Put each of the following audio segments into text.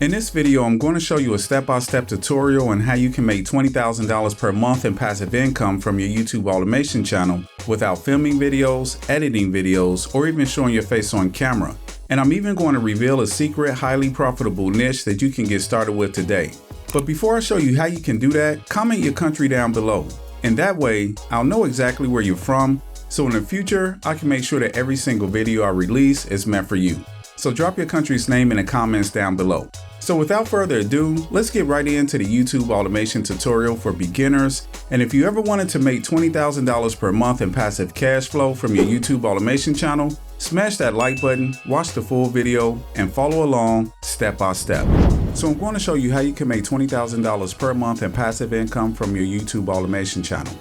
In this video, I'm going to show you a step-by-step tutorial on how you can make $20,000 per month in passive income from your YouTube automation channel without filming videos, editing videos, or even showing your face on camera. And I'm even going to reveal a secret, highly profitable niche that you can get started with today. But before I show you how you can do that, comment your country down below. And that way, I'll know exactly where you're from, so in the future, I can make sure that every single video I release is meant for you. So drop your country's name in the comments down below. So without further ado, let's get right into the YouTube automation tutorial for beginners. And if you ever wanted to make $20,000 per month in passive cash flow from your YouTube automation channel, smash that like button, watch the full video, and follow along step by step. So I'm going to show you how you can make $20,000 per month in passive income from your YouTube automation channel.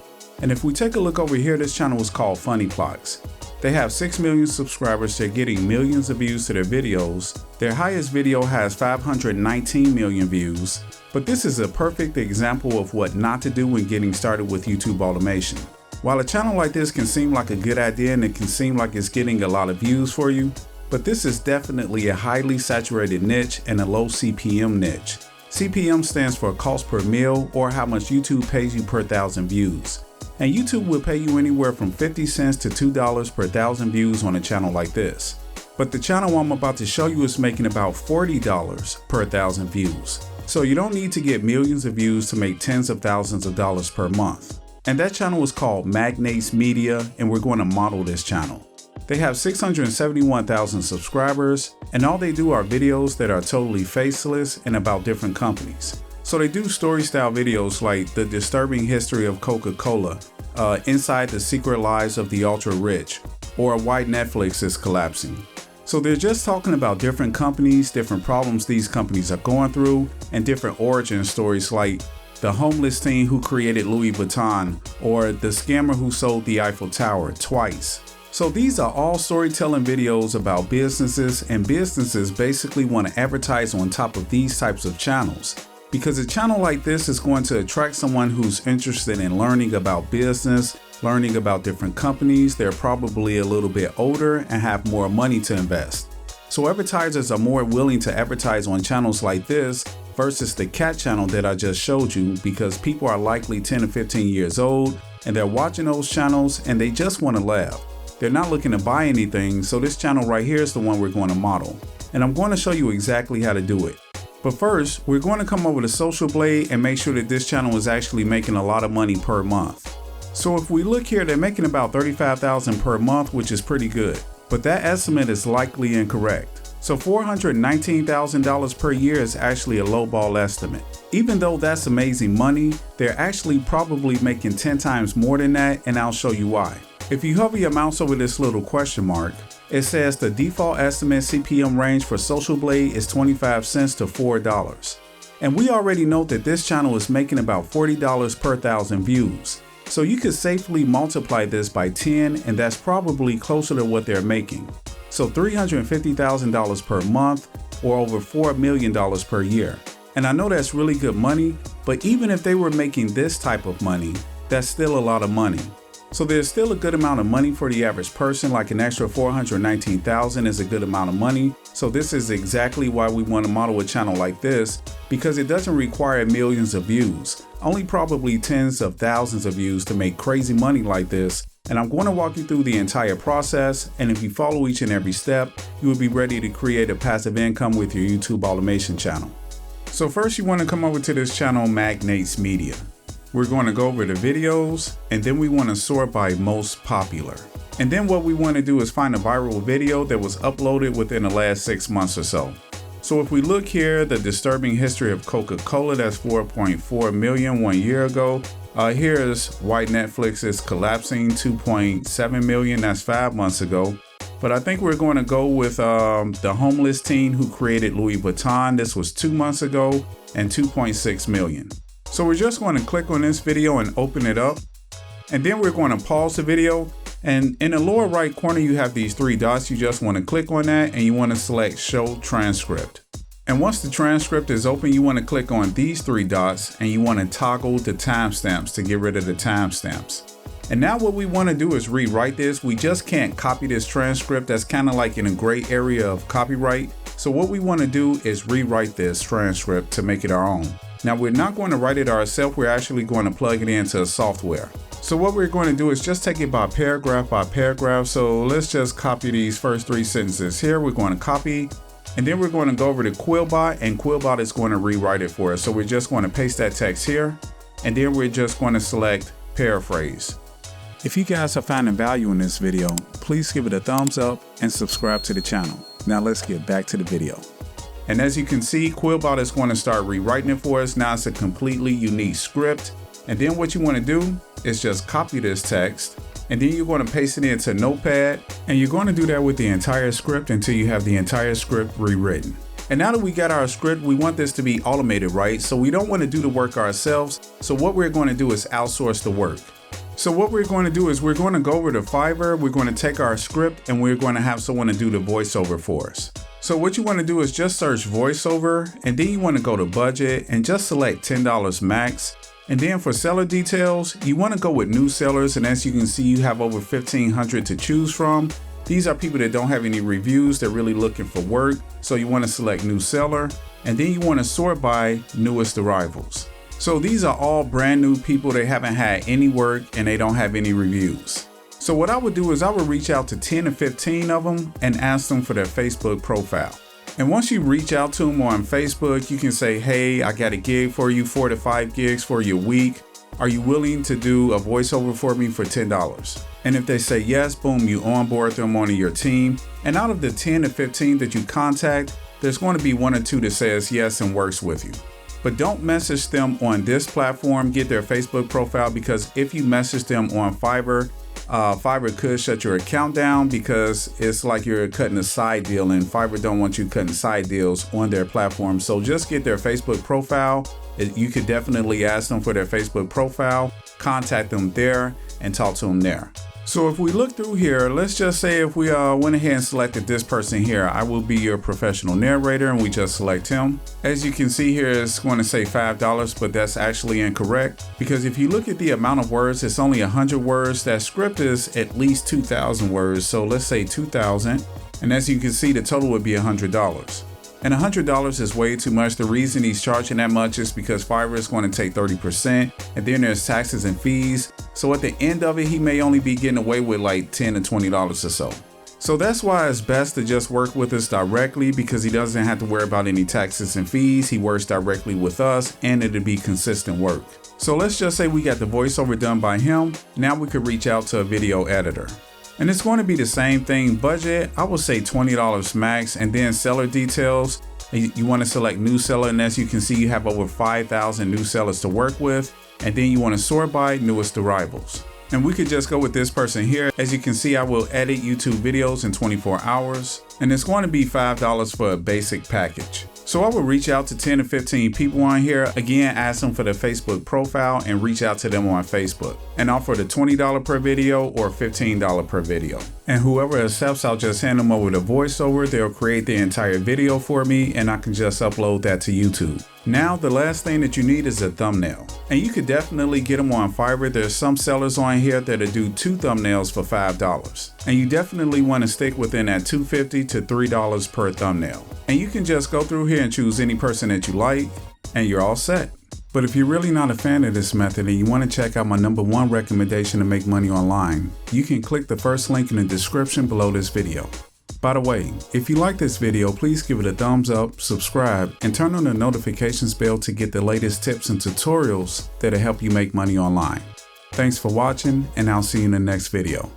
And if we take a look over here, this channel is called Funny Plots. They have 6 million subscribers. They're getting millions of views to their videos. Their highest video has 519 million views. But this is a perfect example of what not to do when getting started with YouTube automation. While a channel like this can seem like a good idea and it can seem like it's getting a lot of views for you, but this is definitely a highly saturated niche and a low CPM niche. CPM stands for cost per mil, or how much YouTube pays you per 1,000 views. And YouTube will pay you anywhere from 50 cents to $2 per 1,000 views on a channel like this. But the channel I'm about to show you is making about $40 per 1,000 views. So you don't need to get millions of views to make tens of thousands of dollars per month. And that channel is called Magnates Media, and we're going to model this channel. They have 671,000 subscribers, and all they do are videos that are totally faceless and about different companies. So they do story style videos like The Disturbing History of Coca-Cola, Inside the Secret Lives of the Ultra Rich, or Why Netflix is Collapsing. So they're just talking about different companies, different problems these companies are going through, and different origin stories like the homeless teen who created Louis Vuitton, or the scammer who sold the Eiffel Tower twice. So these are all storytelling videos about businesses, and businesses basically want to advertise on top of these types of channels. Because a channel like this is going to attract someone who's interested in learning about business, learning about different companies. They're probably a little bit older and have more money to invest. So advertisers are more willing to advertise on channels like this versus the cat channel that I just showed you, because people are likely 10 to 15 years old and they're watching those channels and they just want to laugh. They're not looking to buy anything, so this channel right here is the one we're going to model. And I'm going to show you exactly how to do it. But first, we're going to come over to Social Blade and make sure that this channel is actually making a lot of money per month. So if we look here, they're making about $35,000 per month, which is pretty good. But that estimate is likely incorrect. So $419,000 per year is actually a lowball estimate. Even though that's amazing money, they're actually probably making 10 times more than that, and I'll show you why. If you hover your mouse over this little question mark, it says the default estimate CPM range for Social Blade is 25 cents to $4. And we already know that this channel is making about $40 per 1,000 views. So you could safely multiply this by 10, and that's probably closer to what they're making. So $350,000 per month, or over $4 million per year. And I know that's really good money, but even if they were making this type of money, that's still a lot of money. So there's still a good amount of money for the average person, like an extra $419,000 is a good amount of money. So this is exactly why we want to model a channel like this, because it doesn't require millions of views, only probably tens of thousands of views to make crazy money like this. And I'm going to walk you through the entire process, and if you follow each and every step, you will be ready to create a passive income with your YouTube automation channel. So first you want to come over to this channel, Magnates Media. We're going to go over the videos, and then we want to sort by most popular. And then what we want to do is find a viral video that was uploaded within the last 6 months or so. So if we look here, The Disturbing History of Coca-Cola, that's 4.4 million 1 year ago. Here's Why Netflix is Collapsing, 2.7 million, that's 5 months ago. But I think we're going to go with the homeless teen who created Louis Vuitton. This was 2 months ago, and 2.6 million. So we're just going to click on this video and open it up. And then we're going to pause the video. And in the lower right corner, you have these 3 dots. You just want to click on that and you want to select Show Transcript. And once the transcript is open, you want to click on these 3 dots and you want to toggle the timestamps to get rid of the timestamps. And now what we want to do is rewrite this. We just can't copy this transcript. That's kind of like in a gray area of copyright. So what we want to do is rewrite this transcript to make it our own. Now we're not going to write it ourselves, we're actually going to plug it into a software. So what we're going to do is just take it by paragraph. So let's just copy these first 3 sentences here. We're going to copy, and then we're going to go over to Quillbot, and Quillbot is going to rewrite it for us. So we're just going to paste that text here, and then we're just going to select paraphrase. If you guys are finding value in this video, please give it a thumbs up and subscribe to the channel. Now let's get back to the video. And as you can see, Quillbot is going to start rewriting it for us. Now it's a completely unique script. And then what you want to do is just copy this text, and then you're going to paste it into Notepad, and you're going to do that with the entire script until you have the entire script rewritten. And now that we got our script, we want this to be automated, right? So we don't want to do the work ourselves. So what we're going to do is outsource the work. So what we're going to do is we're going to go over to Fiverr, we're going to take our script, and we're going to have someone to do the voiceover for us. So what you want to do is just search voiceover, and then you want to go to budget and just select $10 max. And then for seller details, you want to go with new sellers, and as you can see, you have over 1,500 to choose from. These are people that don't have any reviews, they're really looking for work. So you want to select new seller, and then you want to sort by newest arrivals. So these are all brand new people, they haven't had any work and they don't have any reviews. So what I would do is I would reach out to 10 or 15 of them and ask them for their Facebook profile. And once you reach out to them on Facebook, you can say, hey, I got a gig for you, 4 to 5 gigs for your week. Are you willing to do a voiceover for me for $10? And if they say yes, boom, you onboard them onto your team. And out of the 10 to 15 that you contact, there's going to be 1 or 2 that says yes and works with you. But don't message them on this platform, get their Facebook profile, because if you message them on Fiverr, Fiverr could shut your account down because it's like you're cutting a side deal, and Fiverr don't want you cutting side deals on their platform. So just get their Facebook profile. You could definitely ask them for their Facebook profile, contact them there, and talk to them there. So if we look through here, let's just say if we went ahead and selected this person here, I will be your professional narrator, and we just select him. As you can see here, it's going to say $5, but that's actually incorrect, because if you look at the amount of words, it's only 100 words. That script is at least 2,000 words. So let's say 2,000. And as you can see, the total would be $100. And $100 is way too much. The reason he's charging that much is because Fiverr is going to take 30%, and then there's taxes and fees. So at the end of it, he may only be getting away with like $10 to $20 or so. So that's why it's best to just work with us directly, because he doesn't have to worry about any taxes and fees. He works directly with us, and it'll be consistent work. So let's just say we got the voiceover done by him. Now we could reach out to a video editor. And it's going to be the same thing. Budget, I would say $20 max, and then seller details. You want to select new seller, and as you can see, you have over 5,000 new sellers to work with. And then you want to sort by newest arrivals. And we could just go with this person here. As you can see, I will edit YouTube videos in 24 hours, and it's going to be $5 for a basic package. So I will reach out to 10 to 15 people on here. Again, ask them for their Facebook profile and reach out to them on Facebook, and offer the $20 per video or $15 per video. And whoever accepts, I'll just hand them over the voiceover. They'll create the entire video for me, and I can just upload that to YouTube. Now, the last thing that you need is a thumbnail, and you could definitely get them on Fiverr. There's some sellers on here that'll do 2 thumbnails for $5, and you definitely want to stick within that $2.50 to $3 per thumbnail. And you can just go through here and choose any person that you like, and you're all set. But if you're really not a fan of this method and you want to check out my #1 recommendation to make money online, you can click the first link in the description below this video. By the way, if you like this video, please give it a thumbs up, subscribe, and turn on the notifications bell to get the latest tips and tutorials that'll help you make money online. Thanks for watching, and I'll see you in the next video.